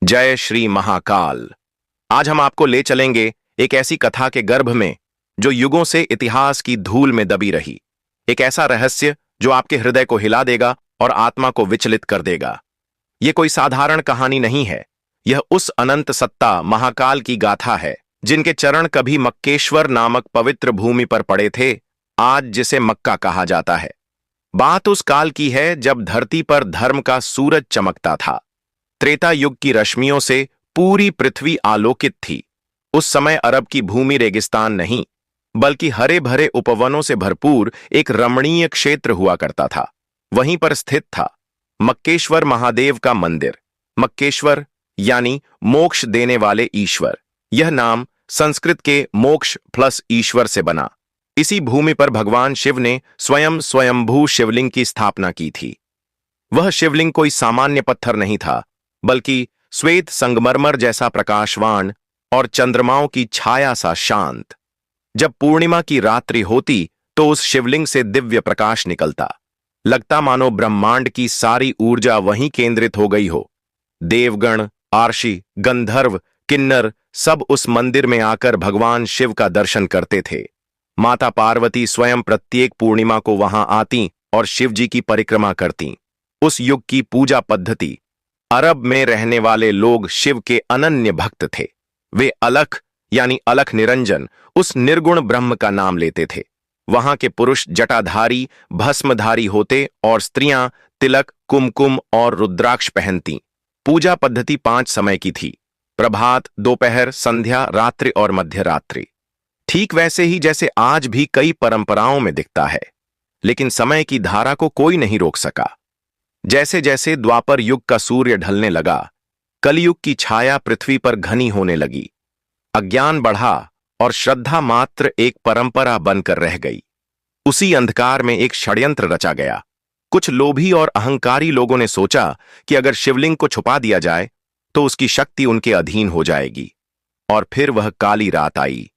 जय श्री महाकाल। आज हम आपको ले चलेंगे एक ऐसी कथा के गर्भ में जो युगों से इतिहास की धूल में दबी रही। एक ऐसा रहस्य जो आपके हृदय को हिला देगा और आत्मा को विचलित कर देगा। यह कोई साधारण कहानी नहीं है। यह उस अनंत सत्ता महाकाल की गाथा है जिनके चरण कभी मक्केश्वर नामक पवित्र भूमि पर पड़े थे, आज जिसे मक्का कहा जाता है। बात उस काल की है जब धरती पर धर्म का सूरज चमकता था। त्रेता युग की रश्मियों से पूरी पृथ्वी आलोकित थी। उस समय अरब की भूमि रेगिस्तान नहीं, बल्कि हरे भरे उपवनों से भरपूर एक रमणीय क्षेत्र हुआ करता था। वहीं पर स्थित था मक्केश्वर महादेव का मंदिर। मक्केश्वर यानी मोक्ष देने वाले ईश्वर। यह नाम संस्कृत के मोक्ष प्लस ईश्वर से बना। इसी भूमि पर भगवान शिव ने स्वयं स्वयंभू शिवलिंग की स्थापना की थी। वह शिवलिंग कोई सामान्य पत्थर नहीं था, बल्कि श्वेत संगमरमर जैसा प्रकाशवान और चंद्रमाओं की छाया सा शांत। जब पूर्णिमा की रात्रि होती तो उस शिवलिंग से दिव्य प्रकाश निकलता। लगता मानो ब्रह्मांड की सारी ऊर्जा वहीं केंद्रित हो गई हो। देवगण, आर्षि, गंधर्व, किन्नर सब उस मंदिर में आकर भगवान शिव का दर्शन करते थे। माता पार्वती स्वयं प्रत्येक पूर्णिमा को वहां आती और शिव जी की परिक्रमा करती। उस युग की पूजा पद्धति। अरब में रहने वाले लोग शिव के अनन्य भक्त थे। वे अलख यानी अलख निरंजन, उस निर्गुण ब्रह्म का नाम लेते थे। वहां के पुरुष जटाधारी, भस्मधारी होते और स्त्रियां तिलक, कुमकुम और रुद्राक्ष पहनती। पूजा पद्धति 5 समय की थी: प्रभात, दोपहर, संध्या, रात्रि और मध्य रात्रि। ठीक वैसे ही जैसे आज भी कई परंपराओं में दिखता है। लेकिन समय की धारा को कोई नहीं रोक सका। जैसे जैसे द्वापर युग का सूर्य ढलने लगा, कलयुग की छाया पृथ्वी पर घनी होने लगी। अज्ञान बढ़ा और श्रद्धा मात्र एक परंपरा बनकर रह गई। उसी अंधकार में एक षड्यंत्र रचा गया। कुछ लोभी और अहंकारी लोगों ने सोचा कि अगर शिवलिंग को छुपा दिया जाए तो उसकी शक्ति उनके अधीन हो जाएगी। और फिर वह काली रात आई,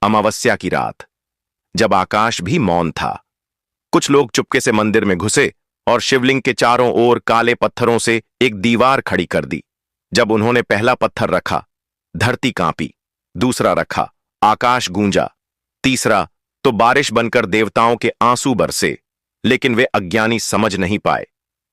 अमावस्या की रात, जब आकाश भी मौन था। कुछ लोग चुपके से मंदिर में घुसे और शिवलिंग के चारों ओर काले पत्थरों से एक दीवार खड़ी कर दी। जब उन्होंने पहला पत्थर रखा, धरती कांपी। दूसरा रखा, आकाश गूंजा। तीसरा तो बारिश बनकर देवताओं के आंसू बरसे। लेकिन वे अज्ञानी समझ नहीं पाए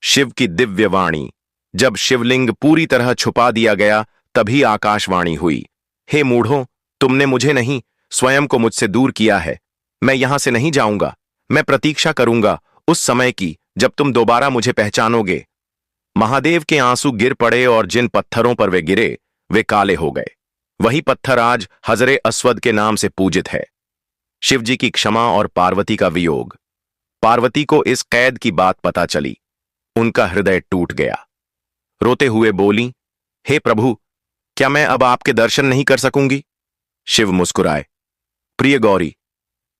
शिव की दिव्य वाणी। जब शिवलिंग पूरी तरह छुपा दिया गया, तभी आकाशवाणी हुई, हे मूढ़ों, तुमने मुझे नहीं, स्वयं को मुझसे दूर किया है। मैं यहां से नहीं जाऊंगा। मैं प्रतीक्षा करूंगा उस समय की जब तुम दोबारा मुझे पहचानोगे। महादेव के आंसू गिर पड़े और जिन पत्थरों पर वे गिरे वे काले हो गए। वही पत्थर आज हजरे अस्वद के नाम से पूजित है। शिवजी की क्षमा और पार्वती का वियोग। पार्वती को इस कैद की बात पता चली। उनका हृदय टूट गया। रोते हुए बोली, हे प्रभु, क्या मैं अब आपके दर्शन नहीं कर सकूंगी? शिव मुस्कुराए, प्रिय गौरी,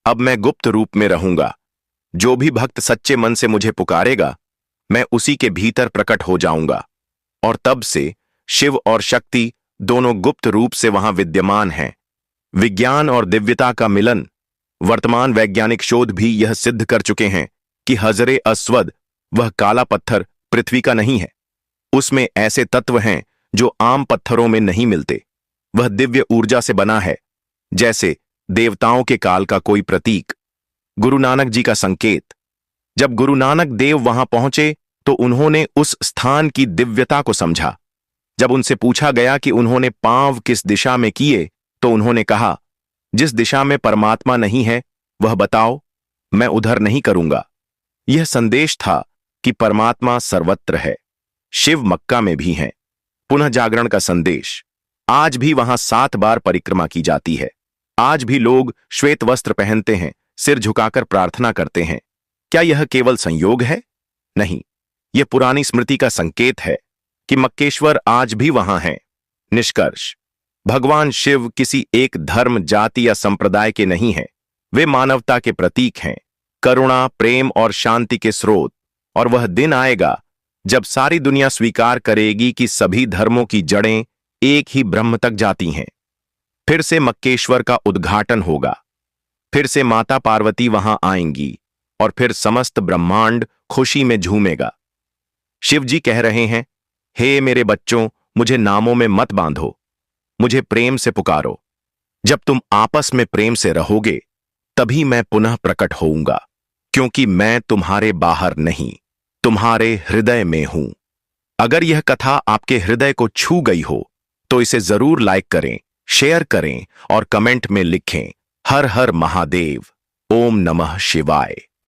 अब मैं गुप्त रूप में रहूंगा। जो भी भक्त सच्चे मन से मुझे पुकारेगा, मैं उसी के भीतर प्रकट हो जाऊंगा। और तब से शिव और शक्ति दोनों गुप्त रूप से वहां विद्यमान हैं। विज्ञान और दिव्यता का मिलन। वर्तमान वैज्ञानिक शोध भी यह सिद्ध कर चुके हैं कि हजरे अस्वद, वह काला पत्थर, पृथ्वी का नहीं है। उसमें ऐसे तत्व हैं जो आम पत्थरों में नहीं मिलते। वह दिव्य ऊर्जा से बना है, जैसे देवताओं के काल का कोई प्रतीक। गुरु नानक जी का संकेत। जब गुरु नानक देव वहां पहुंचे तो उन्होंने उस स्थान की दिव्यता को समझा। जब उनसे पूछा गया कि उन्होंने पांव किस दिशा में किए, तो उन्होंने कहा, जिस दिशा में परमात्मा नहीं है वह बताओ, मैं उधर नहीं करूंगा। यह संदेश था कि परमात्मा सर्वत्र है। शिव मक्का में भी हैं। पुनः जागरण का संदेश। आज भी वहां 7 बार परिक्रमा की जाती है। आज भी लोग श्वेत वस्त्र पहनते हैं, सिर झुकाकर प्रार्थना करते हैं। क्या यह केवल संयोग है? नहीं, यह पुरानी स्मृति का संकेत है कि मक्केश्वर आज भी वहां है। निष्कर्ष, भगवान शिव किसी एक धर्म, जाति या संप्रदाय के नहीं हैं। वे मानवता के प्रतीक हैं, करुणा, प्रेम और शांति के स्रोत। और वह दिन आएगा जब सारी दुनिया स्वीकार करेगी कि सभी धर्मों की जड़ें एक ही ब्रह्म तक जाती हैं। फिर से मक्केश्वर का उद्घाटन होगा। फिर से माता पार्वती वहां आएंगी और फिर समस्त ब्रह्मांड खुशी में झूमेगा। शिव जी कह रहे हैं, हे मेरे बच्चों, मुझे नामों में मत बांधो, मुझे प्रेम से पुकारो। जब तुम आपस में प्रेम से रहोगे तभी मैं पुनः प्रकट होऊंगा, क्योंकि मैं तुम्हारे बाहर नहीं, तुम्हारे हृदय में हूं। अगर यह कथा आपके हृदय को छू गई हो तो इसे जरूर लाइक करें, शेयर करें और कमेंट में लिखें, हर हर महादेव, ओम नमः शिवाय।